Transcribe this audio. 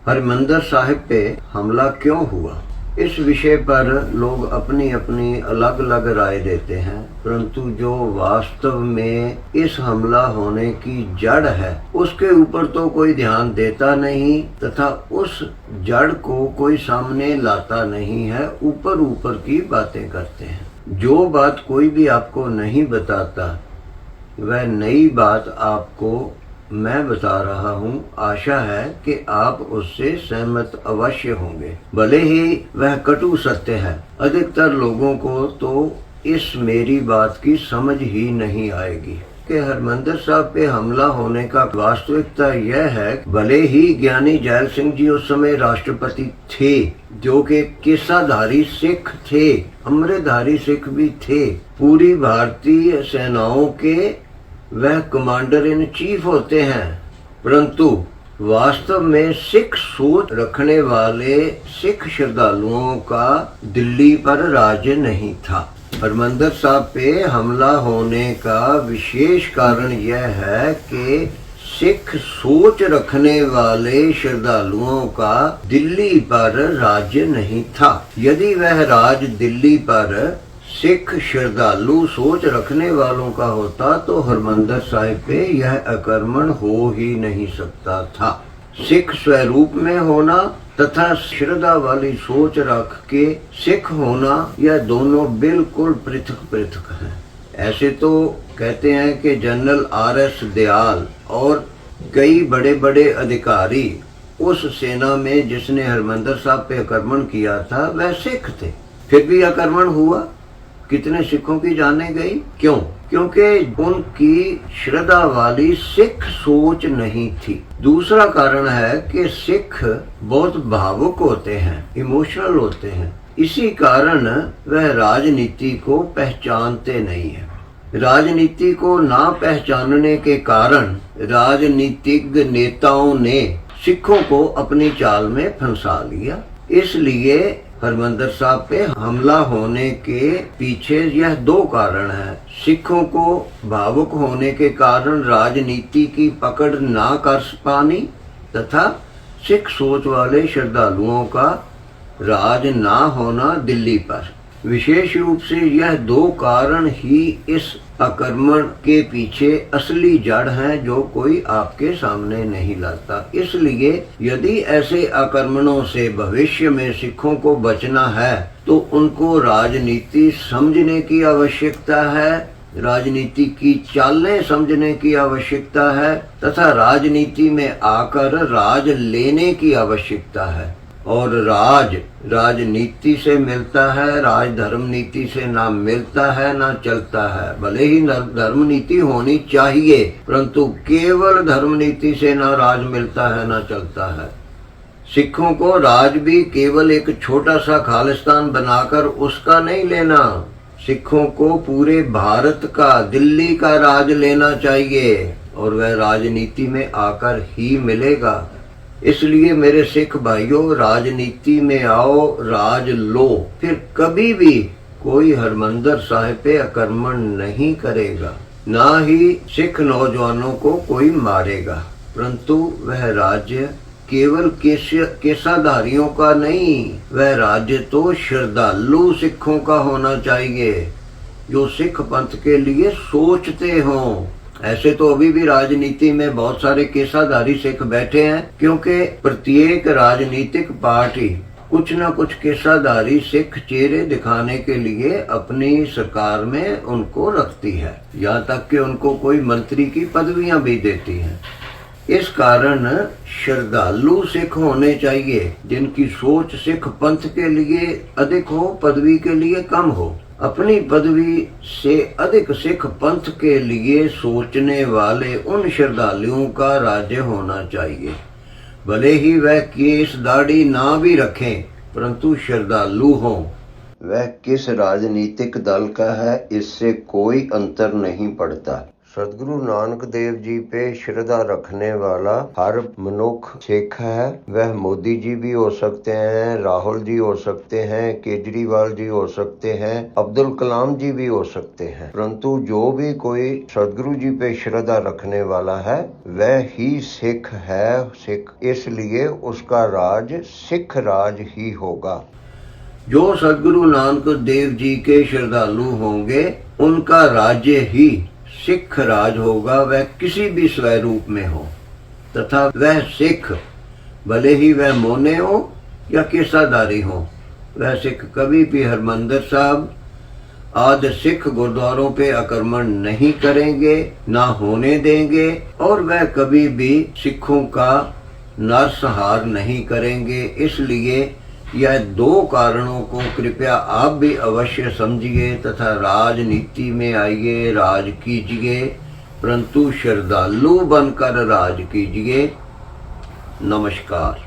हरिमंदिर साहिब पे हमला क्यों हुआ, इस विषय पर लोग अपनी अपनी अलग अलग राय देते हैं, परंतु जो वास्तव में इस हमला होने की जड़ है उसके ऊपर तो कोई ध्यान देता नहीं तथा उस जड़ को कोई सामने लाता नहीं है। ऊपर ऊपर की बातें करते हैं। जो बात कोई भी आपको नहीं बताता वह नई बात आपको मैं बता रहा हूँ। आशा है कि आप उससे सहमत अवश्य होंगे, भले ही वह कटु सत्य है। अधिकतर लोगों को तो इस मेरी बात की समझ ही नहीं आएगी कि हरिमंदिर साहब पे हमला होने का वास्तविकता यह है, भले ही ज्ञानी जैल सिंह जी उस समय राष्ट्रपति थे, जो कि केसाधारी सिख थे, अमृतधारी सिख भी थे, पूरी भारतीय सेनाओं के वह कमांडर इन चीफ होते हैं, परंतु वास्तव में सिख सोच रखने वाले सिख श्रद्धालुओं का दिल्ली पर राज्य नहीं था। हरिमंदिर साहब पे हमला होने का विशेष कारण यह है कि सिख सोच रखने वाले श्रद्धालुओं का दिल्ली पर राज्य नहीं था। यदि वह राज दिल्ली पर सिख श्रद्धालु सोच रखने वालों का होता तो हरिमंदिर साहिब पे यह आक्रमण हो ही नहीं सकता था। सिख स्वरूप में होना तथा श्रद्धा वाली सोच रख के सिख होना, यह दोनों बिल्कुल पृथक पृथक हैं। ऐसे तो कहते हैं कि जनरल RS दयाल और कई बड़े बड़े अधिकारी उस सेना में जिसने हरिमंदिर साहब पे आक्रमण किया था वह सिख थे, फिर भी आक्रमण हुआ, कितने सिखों की जाने गई। क्यों? क्योंकि उनकी श्रद्धा वाली सिख सोच नहीं थी। दूसरा कारण है कि सिख बहुत भावुक होते हैं, इमोशनल होते हैं, इसी कारण वह राजनीति को पहचानते नहीं है। राजनीति को ना पहचानने के कारण राजनीतिक नेताओं ने सिखों को अपनी चाल में फंसा लिया। इसलिए हरिमंदिर साहब पे हमला होने के पीछे यह दो कारण हैं। सिखों को भावुक होने के कारण राजनीति की पकड़ ना कर पानी तथा सिख सोच वाले श्रद्धालुओं का राज ना होना दिल्ली पर। विशेष रूप से यह दो कारण ही इस आक्रमण के पीछे असली जड़ हैं, जो कोई आपके सामने नहीं लाता। इसलिए यदि ऐसे आक्रमणों से भविष्य में सिखों को बचना है तो उनको राजनीति समझने की आवश्यकता है, राजनीति की चालें समझने की आवश्यकता है तथा राजनीति में आकर राज लेने की आवश्यकता है। और राज राजनीति से मिलता है, राज धर्म नीति से ना मिलता है ना चलता है। भले ही धर्म नीति होनी चाहिए, परंतु केवल धर्म नीति से ना राज मिलता है ना चलता है। सिखों को राज भी केवल एक छोटा सा खालिस्तान बनाकर उसका नहीं लेना, सिखों को पूरे भारत का, दिल्ली का राज लेना चाहिए और वह राजनीति में आकर ही मिलेगा। इसलिए मेरे सिख भाइयों, राजनीति में आओ, राज लो, फिर कभी भी कोई हरिमंदिर साहिब पे आक्रमण नहीं करेगा, ना ही सिख नौजवानों को कोई मारेगा, परंतु वह राज्य केवल केसाधारियों का नहीं, वह राज्य तो श्रद्धालु सिखों का होना चाहिए, जो सिख पंथ के लिए सोचते हों। ऐसे तो अभी भी राजनीति में बहुत सारे केसाधारी सिख बैठे हैं, क्योंकि प्रत्येक राजनीतिक पार्टी कुछ न कुछ केसाधारी सिख चेहरे दिखाने के लिए अपनी सरकार में उनको रखती है, यहाँ तक कि उनको कोई मंत्री की पदवियां भी देती हैं। इस कारण श्रद्धालु सिख होने चाहिए, जिनकी सोच सिख पंथ के लिए अधिक हो, पदवी के लिए कम हो। अपनी पदवी से अधिक सिख पंथ के लिए सोचने वाले उन श्रद्धालुओं का राज्य होना चाहिए। भले ही वह केस दाढ़ी ना भी रखें, परंतु श्रद्धालु हों। वह किस राजनीतिक दल का है इससे कोई अंतर नहीं पड़ता। सदगुरु नानक देव जी पे श्रद्धा रखने वाला हर मनुष्य सिख है। वह मोदी जी भी हो सकते हैं, राहुल जी हो सकते हैं, केजरीवाल जी हो सकते हैं, अब्दुल कलाम जी भी हो सकते हैं, परंतु जो भी कोई सदगुरु जी पे श्रद्धा रखने वाला है वह ही सिख है। सिख इसलिए उसका राज सिख राज ही होगा। जो सदगुरु नानक देव जी के श्रद्धालु होंगे उनका राज्य ही सिख राज होगा। वह किसी भी स्वरूप में हो तथा वह सिख भले ही वह मोने हो या केसाधारी हो, वह सिख कभी भी हरमंदिर साहब आदि सिख गुरुद्वारों पे आक्रमण नहीं करेंगे, ना होने देंगे, और वह कभी भी सिखों का नरसंहार नहीं करेंगे। इसलिए यह दो कारणों को कृपया आप भी अवश्य समझिए तथा राजनीति में आइए, राज कीजिए, परंतु श्रद्धालु बनकर राज कीजिए। नमस्कार।